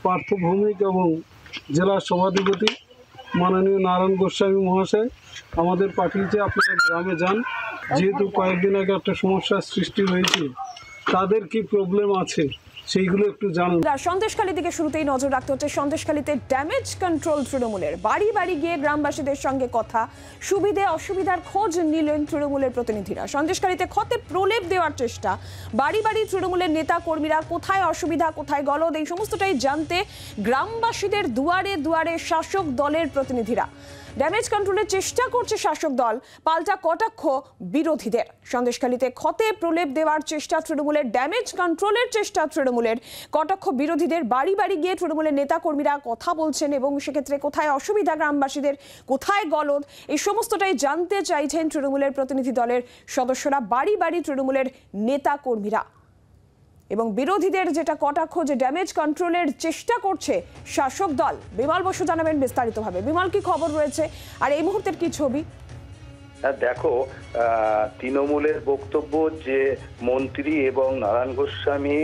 পার্থ ভৌমিক এবং জেলা সভাধিপতি মাননীয় নারায়ণ গোস্বামী মহাশয় আমাদের পাঠিয়েছে আপনারা গ্রামে যান, যেহেতু কয়েকদিন আগে একটা সমস্যার সৃষ্টি হয়েছে, তাদের কি প্রবলেম আছে সেইগুলো একটু জানুন। সন্দেশখালীর দিকে শুরুতেই নজর রাখতে হচ্ছে। সন্দেশখালীতে ড্যামেজ কন্ট্রোল তৃণমূলের, বাড়ি বাড়ি গিয়ে গ্রামবাসীদের সঙ্গে কথা, সুবিধে অসুবিধার খোঁজ নিলেন তৃণমূলের প্রতিনিধিরা। সন্দেশখালীতে ক্ষতে প্রলেপ দেওয়ার চেষ্টা, বাড়ি বাড়ি তৃণমূলের নেতা কর্মীরা কোথায় অসুবিধা কোথায় গলদ এই সমস্তটাই জানতে গ্রামবাসীদের দুয়ারে দুয়ারে শাসক দলের প্রতিনিধিরা। ড্যামেজ কন্ট্রোলের চেষ্টা করছে শাসক দল, পাল্টা কটাক্ষ বিরোধীদের। সন্দেশখালীতে ক্ষতে প্রলেপ দেওয়ার চেষ্টা তৃণমূলের, ড্যামেজ কন্ট্রোলের চেষ্টা তৃণমূলের, কটাক্ষ বিরোধীদের। বাড়ি বাড়ি গিয়ে তৃণমূলের নেতা কর্মীরা কথা বলছেন এবং সেক্ষেত্রে কোথায় অসুবিধা গ্রামবাসীদের, কোথায় গলদ এই সমস্তটাই জানতে চাইছেন তৃণমূলের প্রতিনিধি দলের সদস্যরা, বাড়ি বাড়ি তৃণমূলের নেতা কর্মীরা। এবং বিরোধীদের যেটা কটাক্ষ, যে ড্যামেজ কন্ট্রোলের চেষ্টা করছে শাসক দল। বিমল বসু জানাবেন বিস্তারিতভাবে। বিমল, কি খবর রয়েছে আর এই মুহূর্তের কি ছবি? দেখো, তৃণমূলের বক্তব্য যে মন্ত্রী এবং নারায়ণ গোস্বামী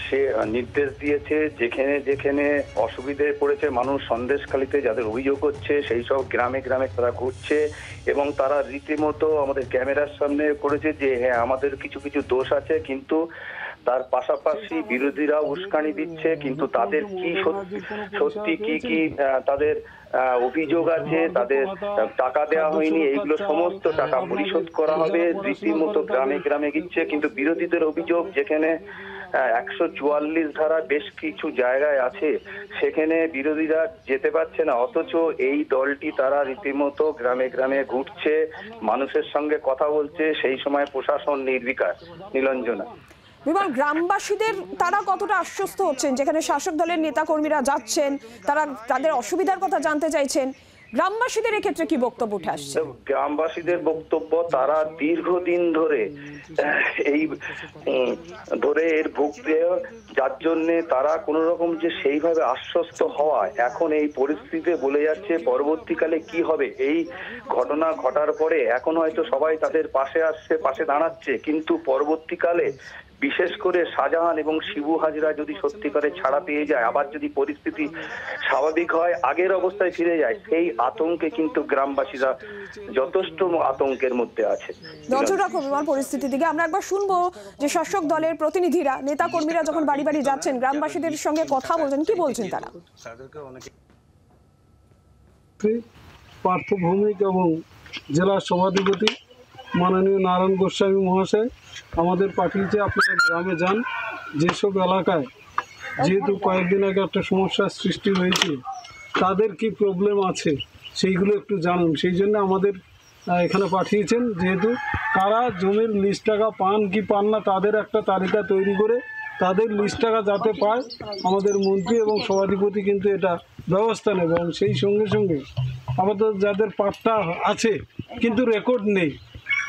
সে নির্দেশ দিয়েছে যেখানে যেখানে অসুবিধায় পড়েছে মানুষ সন্দেশখালীতে, যাদের অভিযোগ হচ্ছে সেই সব গ্রামে গ্রামে তারা ঘুরছে এবং তারা রীতিমতো আমাদের ক্যামেরার সামনে করেছে যে হ্যাঁ আমাদের কিছু কিছু দোষ আছে, কিন্তু তার পাশাপাশি বিরোধীরা উস্কানি দিচ্ছে। কিন্তু তাদের কি সত্যি কি কি তাদের অভিযোগ আছে, তাদের টাকা দেওয়া হয়নি, এইগুলো সমস্ত টাকা পরিশোধ করা হবে, রীতিমতো গ্রামে গ্রামে গিচ্ছে। কিন্তু বিরোধীদের অভিযোগ যেখানে 144 ধারা বেশ কিছু জায়গায় আছে সেখানে বিরোধীরা যেতে পারছে না, অথচ এই দলটি তারা রীতিমতো গ্রামে গ্রামে ঘুরছে, মানুষের সঙ্গে কথা বলছে, সেই সময় প্রশাসন নির্বিকার। নীলঞ্জনা, বিমল, গ্রামবাসীদের তারা কতটা আশ্বস্ত হচ্ছেন যেখানে শাসক দলের নেতা কর্মীরা যাচ্ছেন, তারা তাদের অসুবিধার কথা জানতে চাইছেন, গ্রামবাসীদের এক্ষেত্রে কি বক্তব্য উঠে আসছে? গ্রামবাসীদের বক্তব্য, তারা দীর্ঘদিন ধরে এর ভুগতে, যার জন্য তারা কোন রকম যে সেইভাবে আশ্বস্ত হওয়া, এখন এই পরিস্থিতিতে বলে যাচ্ছে পরবর্তীকালে কি হবে। এই ঘটনা ঘটার পরে এখন হয়তো সবাই তাদের পাশে আসছে, পাশে দাঁড়াচ্ছে, কিন্তু পরবর্তীকালে বিশেষ করে শাহজাহান এবং শিবু হাজরা যদি সত্যিকারে ছাড়া পেয়ে যায়, আবার যদি পরিস্থিতি স্বাভাবিক হয়, আগের অবস্থায় ফিরে যায়, সেই আতঙ্কে কিন্তু গ্রামবাসীরা যথেষ্ট আতঙ্কের মধ্যে আছে। নজর রাখো বিমান পরিস্থিতির দিকে। আমরা একবার শুনবো যে শাসক দলের প্রতিনিধিরা, নেতা কর্মীরা যখন বাড়ি বাড়ি যাচ্ছেন, গ্রামবাসীদের সঙ্গে কথা বলছেন, কি বলছেন তারা। পার্থ ভৌমিক এবং জেলা সভাধিপতি মাননীয় নারায়ণ গোস্বামী মহাশয় আমাদের পাঠিয়েছে আপনারা গ্রামে যান, যেসব এলাকায় যেহেতু কয়েকদিন আগে একটা সমস্যার সৃষ্টি হয়েছে, তাদের কি প্রবলেম আছে সেইগুলো একটু জানুন। সেই জন্য আমাদের এখানে পাঠিয়েছেন, যেহেতু কারা জমির লিস্ট টাকা পান কি পান না তাদের একটা তালিকা তৈরি করে তাদের লিস্ট টাকা যাতে পায়, আমাদের মন্ত্রী এবং সভাধিপতি কিন্তু এটা ব্যবস্থা নেবে। এবং সেই সঙ্গে সঙ্গে আমাদের যাদের পাট্টা আছে কিন্তু রেকর্ড নেই,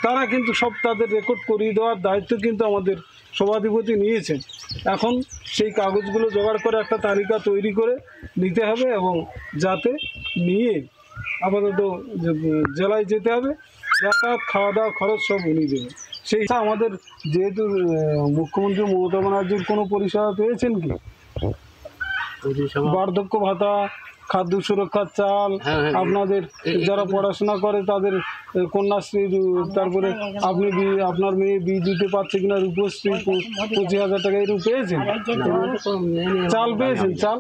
তারা কিন্তু সব তাদের রেকর্ড করিয়ে দেওয়ার দায়িত্ব কিন্তু আমাদের সভাধিপতি নিয়েছেন। এখন সেই কাগজগুলো জোগাড় করে একটা তালিকা তৈরি করে নিতে হবে এবং যাতে নিয়ে আপাতত জেলায় যেতে হবে, যাতায়াত খাওয়া দাওয়া খরচ সব উনি দেবে। সেই আমাদের যেহেতু মুখ্যমন্ত্রী মমতা ব্যানার্জির কোনো পরিষেবা পেয়েছেন কি? বার্ধক্য ভাতা, খাদ্য সুরক্ষার চাল, আপনাদের যারা পড়াশোনা করে তাদের কন্যাশ্রী, তারপরে আপনি আপনার মেয়ে বিয়ে দিতে পারছে কিনা রূপশ্রী 25,000 টাকা এরকম পেয়েছেন? চাল পেয়েছেন? চাল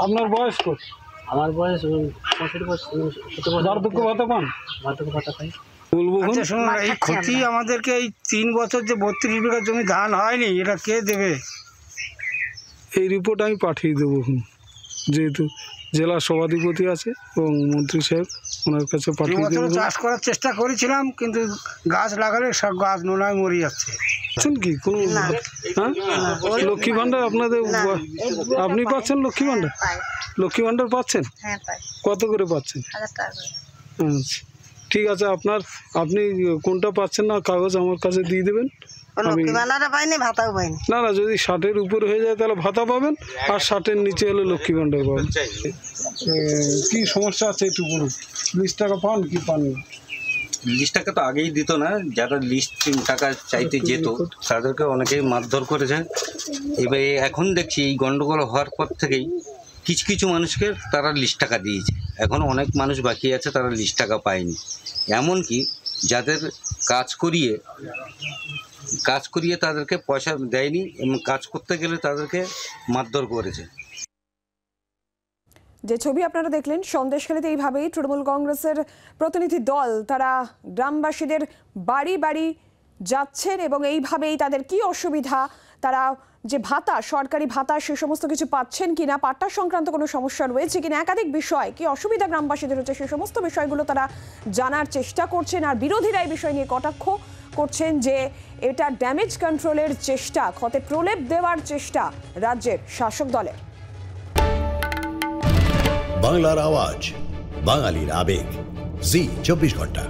আপনার বয়স কত? আমার বয়স বার্ধক্য ভাতা পান? বার্ধক্য ভাতা পাই। বলবো শুনুন, এই ক্ষতি আমাদেরকে এই 3 বছর যে 32 বিঘা জমি ধান হয়নি, এটা কে দেবে? এই রিপোর্ট আমি পাঠিয়ে দেবো, যেহেতু জেলা সভাধিপতি আছে এবং মন্ত্রী সাহেব ওনার কাছে পাঠিয়ে দেবো। চাষ করার চেষ্টা করেছিলাম, কিন্তু গাছ লাগালে সব গাছ নোনায় মরে যাচ্ছে। পাচ্ছেন কি কোনো? হ্যাঁ, লক্ষ্মী ভাণ্ডার আপনাদের আপনি পাচ্ছেন? লক্ষ্মী ভাণ্ডার, লক্ষ্মী ভাণ্ডার পাচ্ছেন? কত করে পাচ্ছেন? আচ্ছা, ঠিক আছে। আপনি কোনটা পাচ্ছেন না কাগজ আমার কাছে দিয়ে দেবেন। না না, যদি 60-এর উপরে হয়ে যায় তাহলে ভাতা পাবেন, আর 60-এর নিচে হলে লক্ষ্মী ভাণ্ডার পাবেন। কি সমস্যা আছে একটু বলুন। 20 টাকা পান কি পান না? লিস্ট টাকা তো আগেই দিত না, যারা লিস্ট টাকা চাইতে যেত তাদেরকে অনেকেই মারধর করেছে। এবার এখন দেখছি এই গন্ডগোল হওয়ার পর থেকেই কিছু কিছু মানুষকে তারা লিস্ট টাকা দিয়েছে, এখন অনেক মানুষ বাকি আছে তারা লিস্ট টাকা পায়নি। এমনকি যাদের কাজ করিয়ে তাদেরকে পয়সা দেয়নি এবং কাজ করতে গেলে তাদেরকে মারধর করেছে। যে ছবি আপনারা দেখলেন, সন্দেশখালীতে এইভাবেই তৃণমূল কংগ্রেসের প্রতিনিধি দল তারা গ্রামবাসীদের বাড়ি বাড়ি যাচ্ছেন এবং এইভাবেই তাদের কি অসুবিধা, তারা যে ভাতা, সরকারি ভাতা, সে সমস্ত কিছু পাচ্ছেন কিনা, পাট্টা সংক্রান্ত কোনো সমস্যা রয়েছে কিনা, একাধিক বিষয় কি অসুবিধা গ্রামবাসীদের হচ্ছে, সে সমস্ত বিষয়গুলো তারা জানার চেষ্টা করছেন। আর বিরোধীরা এই বিষয় নিয়ে কটাক্ষ করছেন যে এটা ড্যামেজ কন্ট্রোলের চেষ্টা, ক্ষতে প্রলেপ দেওয়ার চেষ্টা রাজ্যের শাসক দলের। বাংলার আওয়াজ, বাঙালির আবেগ, জি 24 ঘন্টা।